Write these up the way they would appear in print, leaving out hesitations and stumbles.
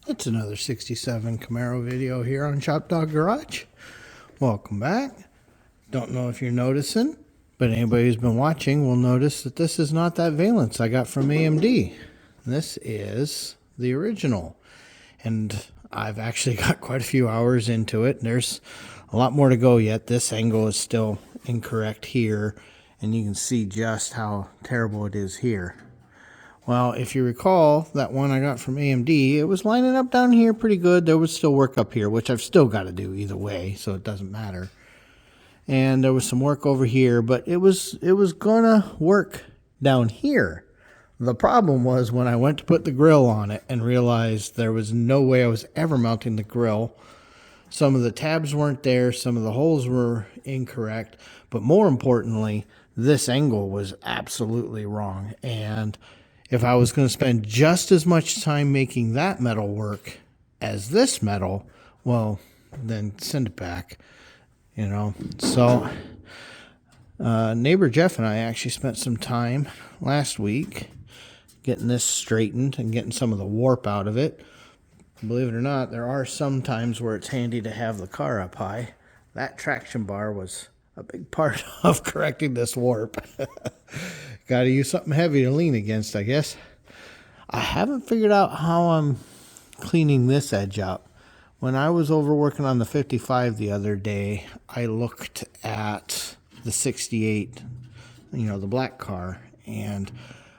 It's another 67 Camaro video here on ShopDog-Garage. Welcome back. Don't know if you're noticing, but anybody who's been watching will notice that this is not that Valance I got from AMD. This is the original. And I've actually got quite a few hours into it. There's a lot more to go yet. This angle is still incorrect here, and you can see just how terrible it is here. Well, if you recall, that one I got from AMD, it was lining up down here pretty good. There was still work up here, which I've still got to do either way, so it doesn't matter. And there was some work over here, but it was gonna work down here. The problem was when I went to put the grill on it and realized there was no way I was ever mounting the grill. Some of the tabs weren't there, some of the holes were incorrect, but more importantly, this angle was absolutely wrong. And if I was going to spend just as much time making that metal work as this metal, well, then send it back, you know. So neighbor Jeff and I actually spent some time last week getting this straightened and getting some of the warp out of it. Believe it or not, there are some times where it's handy to have the car up high. That traction bar was a big part of correcting this warp. Got to use something heavy to lean against, I guess. I haven't figured out how I'm cleaning this edge up. When I was over working on the 55 the other day, I looked at the 68, you know, the black car, and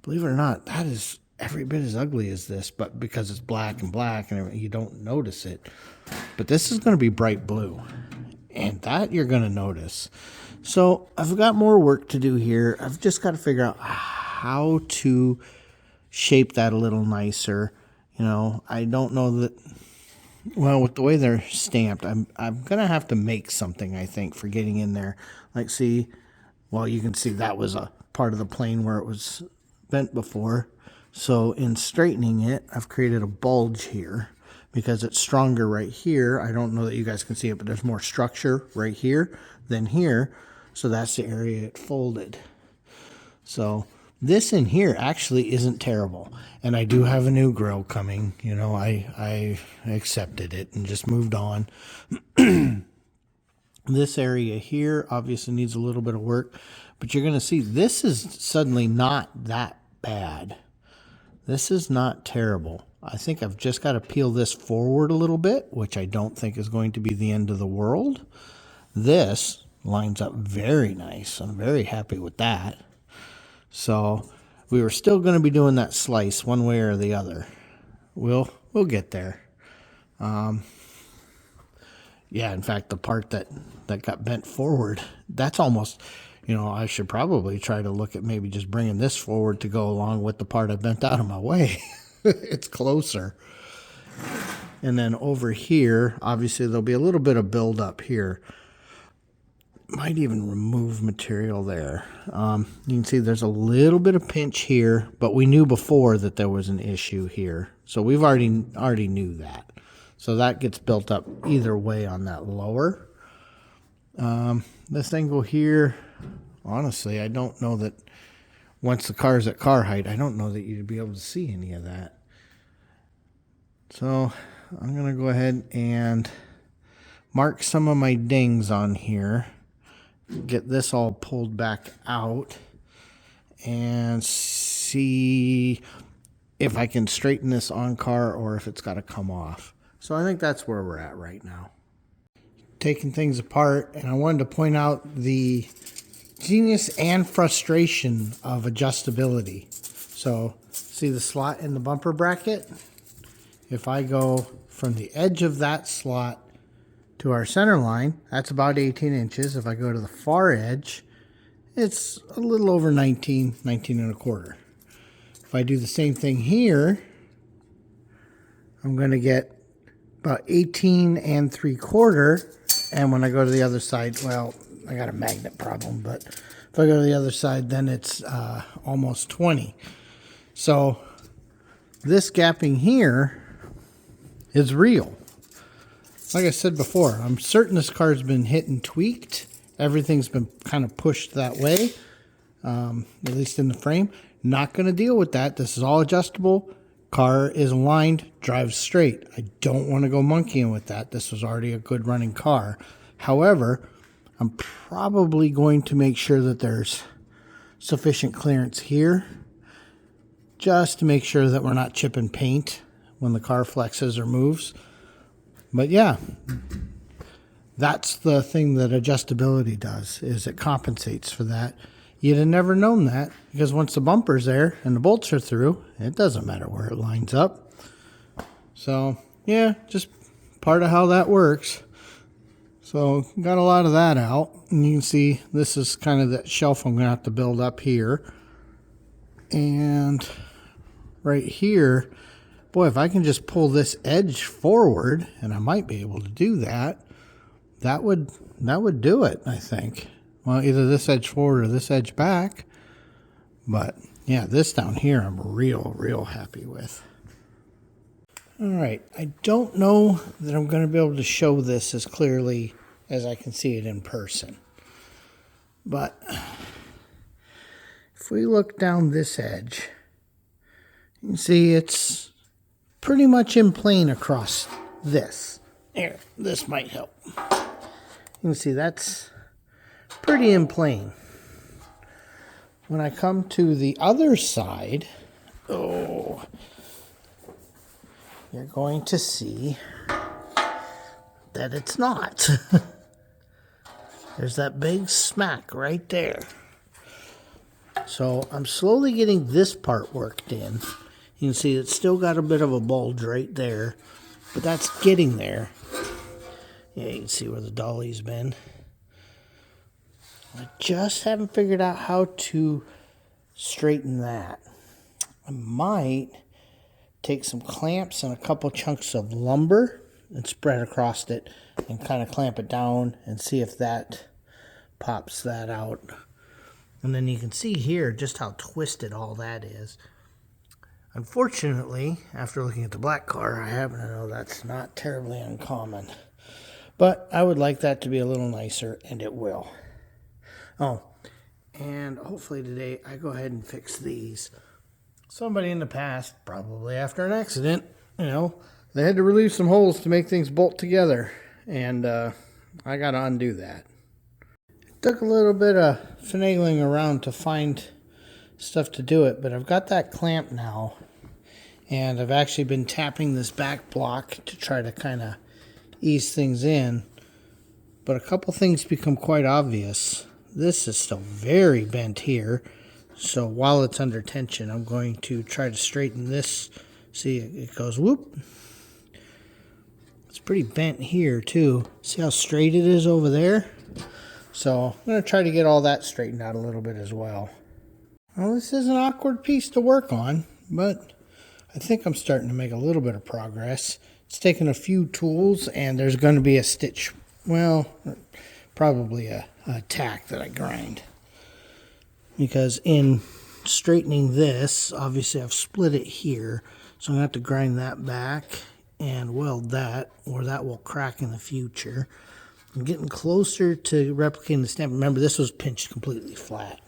believe it or not, that is every bit as ugly as this, but because it's black and you don't notice it. But this is going to be bright blue, and that you're going to notice. So I've got more work to do here. I've just got to figure out how to shape that a little nicer. You know, I don't know that, well, with the way they're stamped, I'm going to have to make something, I think, for getting in there. Like, see, well, you can see that was a part of the plane where it was bent before. So in straightening it, I've created a bulge here because it's stronger right here. I don't know that you guys can see it, but there's more structure right here than here. So that's the area it folded. So this in here actually isn't terrible. And I do have a new grill coming. You know, I accepted it and just moved on. This area here obviously needs a little bit of work. But you're going to see this is suddenly not that bad. This is not terrible. I think I've just got to peel this forward a little bit, which I don't think is going to be the end of the world. This lines up very nice. I'm very happy with that. So we were still going to be doing that slice one way or the other. We'll get there. Yeah, in fact, the part that got bent forward, that's almost, you know, I should probably try to look at maybe just bringing this forward to go along with the part I bent out of my way. It's closer. And then over here, obviously there'll be a little bit of build up here. Might even remove material there. You can see there's a little bit of pinch here, but we knew before that there was an issue here. So we've already knew that. So that gets built up either way on that lower. This angle here, honestly, I don't know that once the car's at car height, I don't know that you'd be able to see any of that. So I'm going to go ahead and mark some of my dings on here. Get this all pulled back out and see if I can straighten this on car or if it's got to come off. So I think that's where we're at right now. Taking things apart, and I wanted to point out the genius and frustration of adjustability. So see the slot in the bumper bracket? If I go from the edge of that slot to our center line, that's about 18 inches. If I go to the far edge, it's a little over 19 and a quarter. If I do the same thing here, I'm going to get about 18 and 3/4. And when I go to the other side, well, I got a magnet problem, but if I go to the other side, then it's almost 20. So this gapping here is real. Like I said before, I'm certain this car's been hit and tweaked. Everything's been kind of pushed that way, at least in the frame. Not going to deal with that. This is all adjustable. car is aligned, drives straight. I don't want to go monkeying with that. This was already a good running car. However, I'm probably going to make sure that there's sufficient clearance here just to make sure that we're not chipping paint when the car flexes or moves. But yeah, that's the thing that adjustability does, is it compensates for that. You'd have never known that, because once the bumper's there and the bolts are through, it doesn't matter where it lines up. So yeah, just part of how that works. So got a lot of that out, and you can see this is kind of that shelf I'm going to have to build up here. And right here, boy, if I can just pull this edge forward, and I might be able to do that, that would do it, I think. Well, either this edge forward or this edge back. But yeah, this down here I'm real happy with. All right, I don't know that I'm going to be able to show this as clearly as I can see it in person. But if we look down this edge, you can see it's pretty much in plane across this. Here, this might help. You can see that's pretty in plane. When I come to the other side, oh, you're going to see that it's not. There's that big smack right there. So I'm slowly getting this part worked in. You can see it's still got a bit of a bulge right there, but that's getting there. Yeah, you can see where the dolly's been. I just haven't figured out how to straighten that. I might take some clamps and a couple chunks of lumber and spread across it and kind of clamp it down and see if that pops that out. And then you can see here just how twisted all that is. Unfortunately, after looking at the black car, I happen to know that's not terribly uncommon. But I would like that to be a little nicer, and it will. Oh, and hopefully today I go ahead and fix these. Somebody in the past, probably after an accident, they had to relieve some holes to make things bolt together. And I got to undo that. It took a little bit of finagling around to find stuff to do it, but I've got that clamp now. And I've actually been tapping this back block to try to kind of ease things in. But a couple things become quite obvious. This is still very bent here. So while it's under tension, I'm going to try to straighten this. See, it goes whoop. It's pretty bent here too. See how straight it is over there? So I'm going to try to get all that straightened out a little bit as well. Well, this is an awkward piece to work on, but I think I'm starting to make a little bit of progress. It's taken a few tools, and there's going to be a stitch, well, probably a tack that I grind. Because in straightening this, obviously I've split it here, so I'm going to have to grind that back and weld that, or that will crack in the future. I'm getting closer to replicating the stamp. Remember, this was pinched completely flat.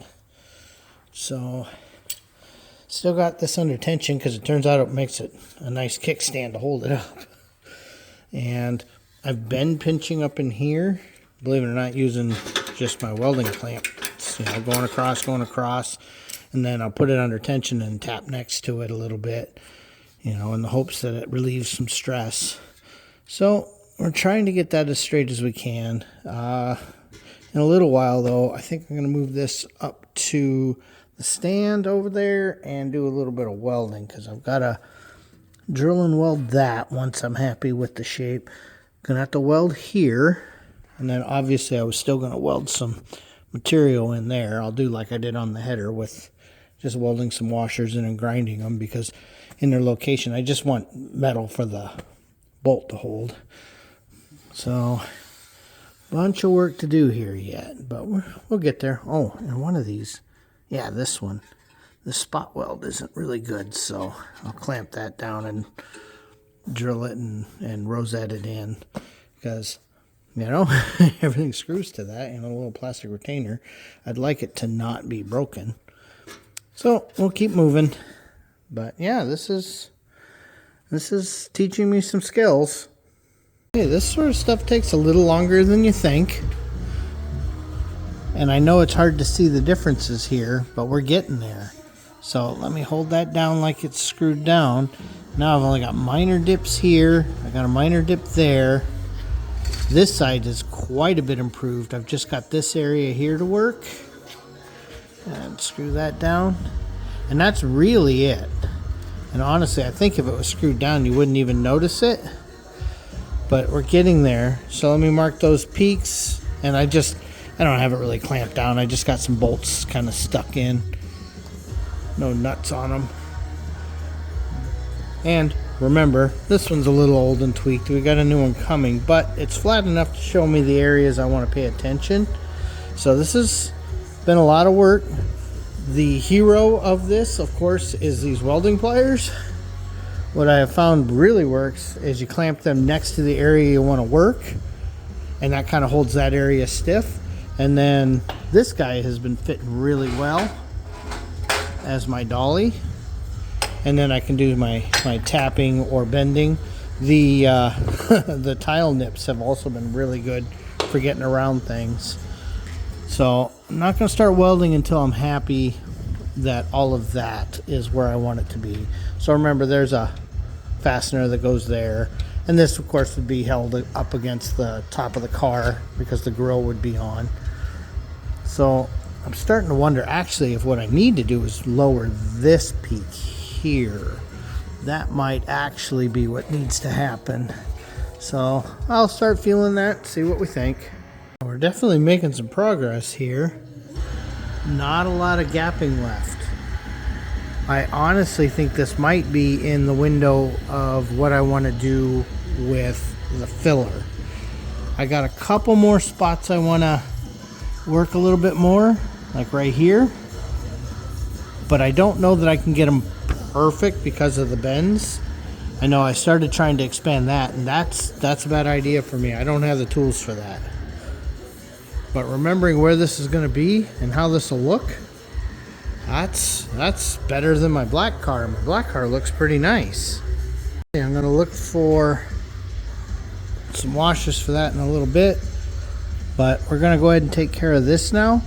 So, still got this under tension because it turns out it makes it a nice kickstand to hold it up. And I've been pinching up in here, believe it or not, using just my welding clamp. It's, going across, and then I'll put it under tension and tap next to it a little bit, in the hopes that it relieves some stress. So we're trying to get that as straight as we can. In a little while, though, I think I'm going to move this up to the stand over there and do a little bit of welding, because I've got to drill and weld that once I'm happy with the shape. Gonna have to weld here, and then obviously I was still gonna weld some material in there. I'll do like I did on the header with just welding some washers in and grinding them, because in their location I just want metal for the bolt to hold. So bunch of work to do here yet, but we'll get there. Oh, and one of these, yeah, this one, the spot weld isn't really good, so I'll clamp that down and drill it and rosette it in, because everything screws to that, a little plastic retainer. I'd like it to not be broken. So we'll keep moving. But yeah, this is This is teaching me some skills. Okay, this sort of stuff takes a little longer than you think. And I know it's hard to see the differences here, but we're getting there. So let me hold that down like it's screwed down. Now I've only got minor dips here. I got a minor dip there. This side is quite a bit improved. I've just got this area here to work. And screw that down. And that's really it. And honestly, I think if it was screwed down, you wouldn't even notice it. But we're getting there. So let me mark those peaks. And I don't have it really clamped down. I just got some bolts kind of stuck in. No nuts on them. And remember, this one's a little old and tweaked. We got a new one coming, but it's flat enough to show me the areas I want to pay attention. So this has been a lot of work. The hero of this, of course, is these welding pliers. What I have found really works is you clamp them next to the area you want to work, and that kind of holds that area stiff. And then this guy has been fitting really well as my dolly. And then I can do my tapping or bending. The the tile nips have also been really good for getting around things. So I'm not going to start welding until I'm happy that all of that is where I want it to be. So remember, there's a fastener that goes there. And this, of course, would be held up against the top of the car because the grill would be on. So I'm starting to wonder, actually, if what I need to do is lower this peak here. That might actually be what needs to happen. So I'll start feeling that, see what we think. We're definitely making some progress here. Not a lot of gapping left. I honestly think this might be in the window of what I want to do with the filler. I got a couple more spots I want to work a little bit more, like right here. But I don't know that I can get them perfect because of the bends. I know I started trying to expand that, and that's a bad idea for me. I don't have the tools for that. But remembering where this is going to be and how this will look, that's better than my black car. My black car looks pretty nice. Okay, I'm going to look for some washers for that in a little bit, but we're going to go ahead and take care of this now.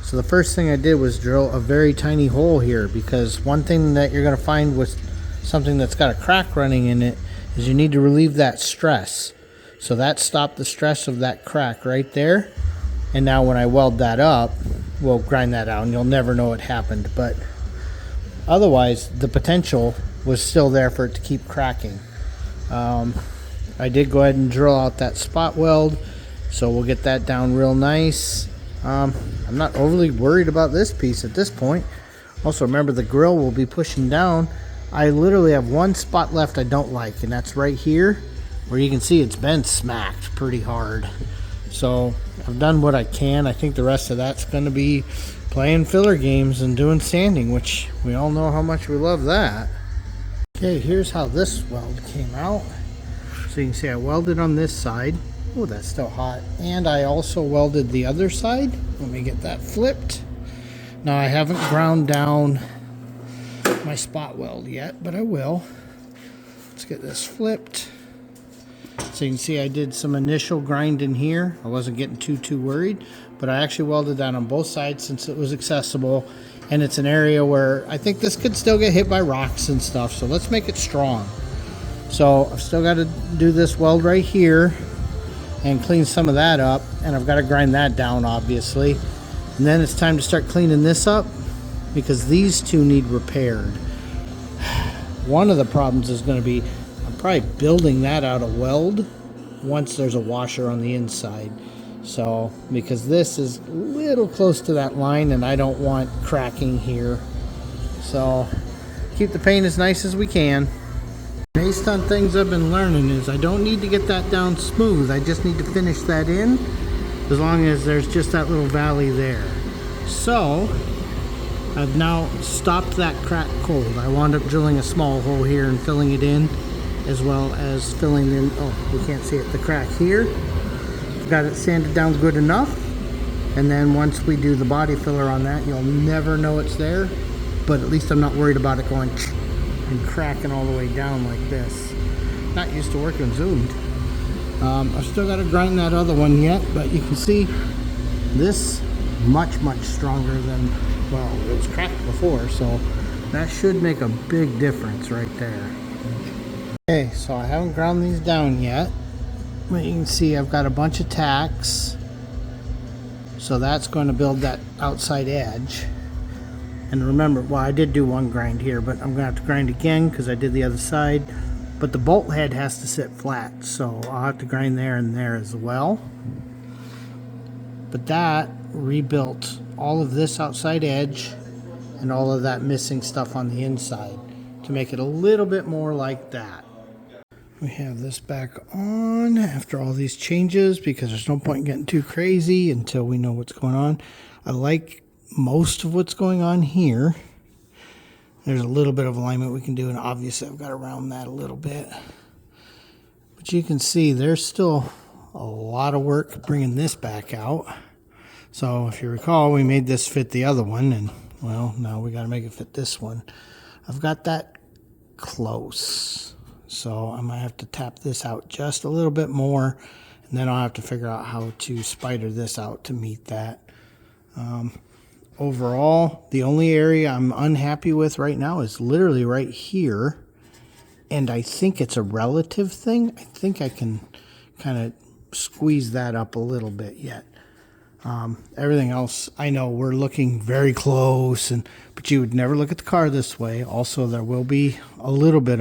So the first thing I did was drill a very tiny hole here, because one thing that you're going to find with something that's got a crack running in it is you need to relieve that stress. So that stopped the stress of that crack right there. And now when I weld that up, we'll grind that out and you'll never know it happened. But otherwise, the potential was still there for it to keep cracking. I did go ahead and drill out that spot weld, so we'll get that down real nice. I'm not overly worried about this piece at this point. Also, remember, the grill will be pushing down. I literally have one spot left I don't like, and that's right here, where you can see it's been smacked pretty hard. So I've done what I can. I think the rest of that's going to be playing filler games and doing sanding, which we all know how much we love that. Okay, here's how this weld came out. So you can see I welded on this side. Oh, that's still hot. And I also welded the other side. Let me get that flipped. Now I haven't ground down my spot weld yet, but I will. Let's get this flipped. So you can see I did some initial grinding here. I wasn't getting too worried, but I actually welded that on both sides since it was accessible, and it's an area where I think this could still get hit by rocks and stuff, so let's make it strong. So I've still got to do this weld right here and clean some of that up, and I've got to grind that down, obviously. And then it's time to start cleaning this up because these two need repaired. One of the problems is going to be I'm probably building that out of weld once there's a washer on the inside. So, because this is a little close to that line and I don't want cracking here. So, keep the paint as nice as we can. Based on things I've been learning is I don't need to get that down smooth. I just need to finish that in as long as there's just that little valley there. So, I've now stopped that crack cold. I wound up drilling a small hole here and filling it in, as well as filling in, oh, you can't see it, the crack here. Got it sanded down good enough, and then once we do the body filler on that, you'll never know it's there, but at least I'm not worried about it going and cracking all the way down like this. Not used to working zoomed. I've still got to grind that other one yet, but you can see this much stronger than, well, it was cracked before, so that should make a big difference right there. Okay, so I haven't ground these down yet, but you can see I've got a bunch of tacks, so that's going to build that outside edge. And remember, well, I did do one grind here, but I'm going to have to grind again because I did the other side. But the bolt head has to sit flat, so I'll have to grind there and there as well. But that rebuilt all of this outside edge and all of that missing stuff on the inside to make it a little bit more like that. We have this back on after all these changes because there's no point in getting too crazy until we know what's going on. I like most of what's going on here. There's a little bit of alignment we can do, and obviously I've got to round that a little bit. But you can see there's still a lot of work bringing this back out. So if you recall, we made this fit the other one, and well, now we got to make it fit this one. I've got that close, so I might have to tap this out just a little bit more, and then I'll have to figure out how to spider this out to meet that. Overall, the only area I'm unhappy with right now is literally right here, and I think it's a relative thing. I think I can kind of squeeze that up a little bit yet. Everything else, I know we're looking very close, but you would never look at the car this way. Also, there will be a little bit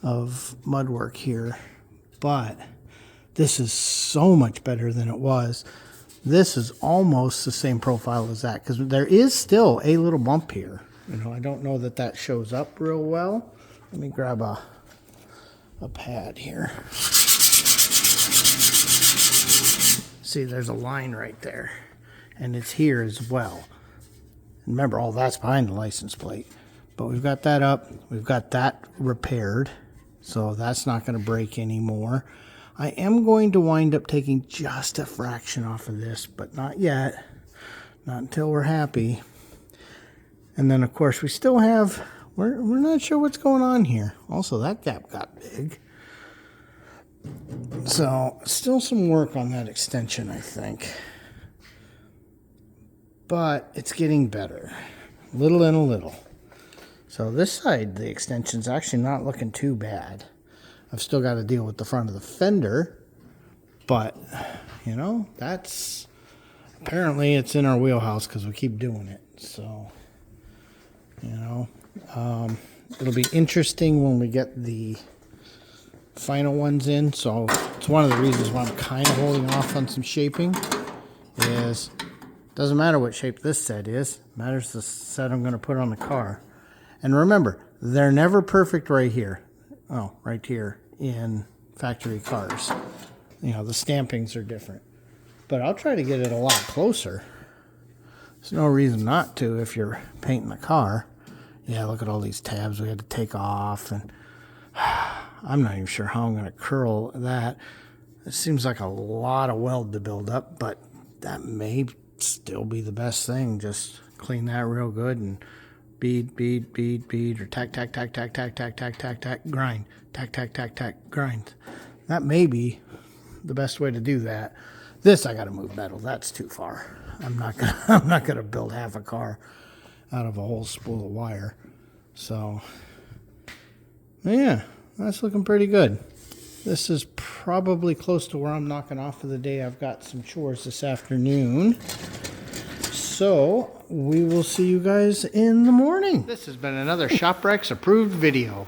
of mud work here, but this is so much better than it was. This is almost the same profile as that because there is still a little bump here. You know, I don't know that that shows up real well. Let me grab a pad here. See, there's a line right there, and it's here as well. Remember, all that's behind the license plate, but we've got that up. We've got that repaired, so that's not going to break anymore. I am going to wind up taking just a fraction off of this, but not yet. Not until we're happy. And then, of course, we still have, we're not sure what's going on here. Also, that gap got big. So, still some work on that extension, I think. But it's getting better. Little and a little. So this side, the extension's actually not looking too bad. I've still got to deal with the front of the fender, but, you know, that's, apparently it's in our wheelhouse because we keep doing it. So, you know, it'll be interesting when we get the final ones in. So it's one of the reasons why I'm kind of holding off on some shaping is, doesn't matter what shape this set is, it matters the set I'm going to put on the car. And remember, they're never perfect right here. Oh, right here in factory cars. You know, the stampings are different. But I'll try to get it a lot closer. There's no reason not to if you're painting the car. Yeah, look at all these tabs we had to take off. And I'm not even sure how I'm going to curl that. It seems like a lot of weld to build up, but that may still be the best thing. Just clean that real good and bead, bead, bead, bead, or tack, tack, tack, tack, tack, tack, tack, tack, tack, grind, tack, tack, tack, tack, grind. That may be the best way to do that. This I got to move metal. That's too far. I'm not gonna build half a car out of a whole spool of wire. So, yeah, that's looking pretty good. This is probably close to where I'm knocking off for the day. I've got some chores this afternoon. So, we will see you guys in the morning. This has been another ShopRex approved video.